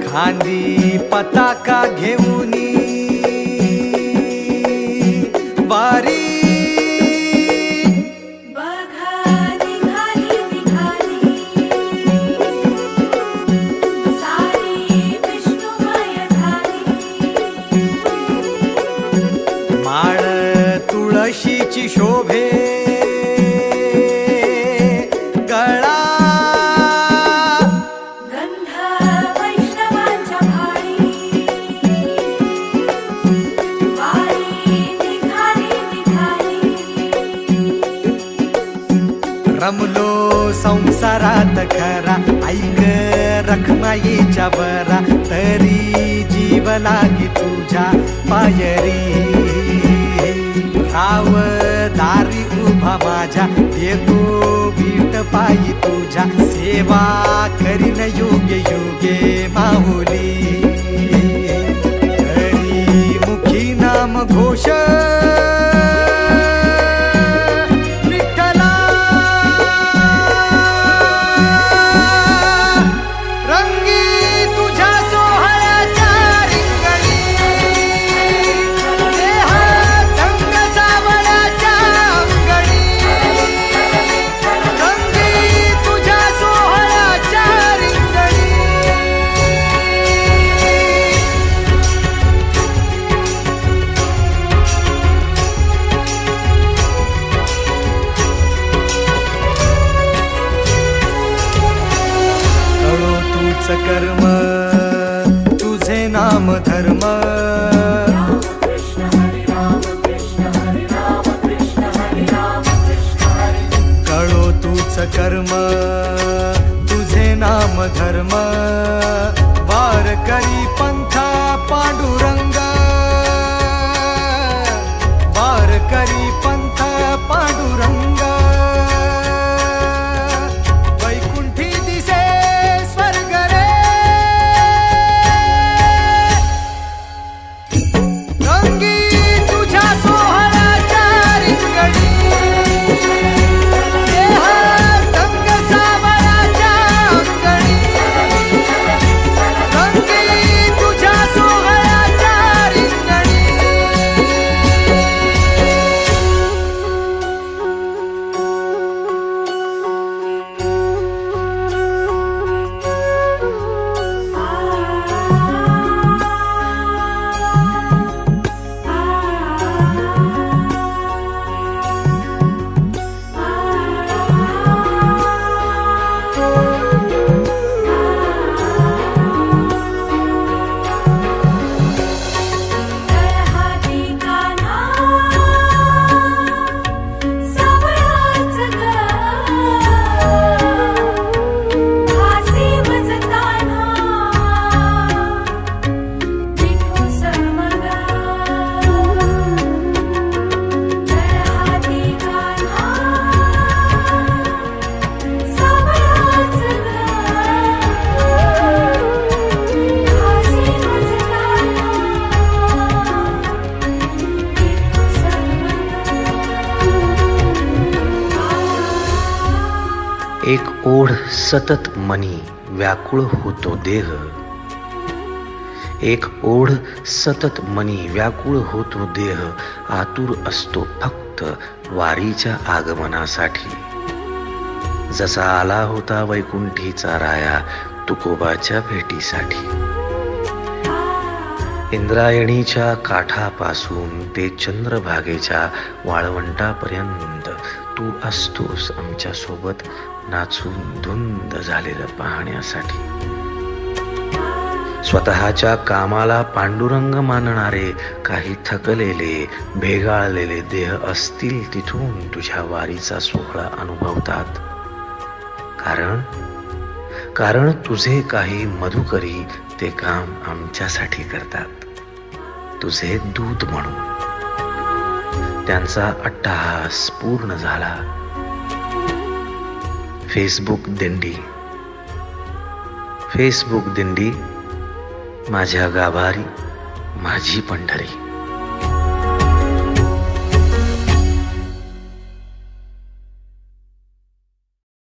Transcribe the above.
खांदी पताका घेऊनी वारी माळ तुळशीची शोभे गळा गंध वैष्णवांच्या भाळी वारी निघाली रमलो संसारात खरा ऐक रखमाईच्या बरा तरी जीव लागी तुझ्या पायरी राव दारी उभा माझ्या येतो वीट पायी तुझ्या सेवा करीन योगे योगे माहुली हरी मुखी नाम घोष कर्म तुझे नाम धर्म कळो तूच कर्म तुझे नाम धर्म वार करी पंथ पांडुरंग वार करी पंथ पांडुरंग एक ओढ सतत मनी व्याकुळ होतो देह, एक ओढ सतत मनी व्याकुळ होतो देह, आतुर असतो फक्त वारीच्या आगमनासाठी. जसा आला होता वैकुंठीचा राया तुकोबाच्या भेटीसाठी. इंद्रायणीच्या काठापासून ते चंद्रभागेच्या वाळवंटापर्यंत तू असतोस आमच्या सोबत नाचून धुंद झालेलं पाहण्यासाठी. स्वतःच्या कामाला पांडुरंग मानणारे काही थकलेले भेगाळलेले देह असतील तिथून तुझ्या वारीचा सोहळा अनुभवतात. कारण तुझे काही मधुकरी ते काम आमच्यासाठी करतात, तुझे दूत म्हणून. त्यांचा अट्टहास पूर्ण झाला. फेसबुक दिंडी फेसबुक दिंडी, माझ्या गाभारी माझी पंढरी.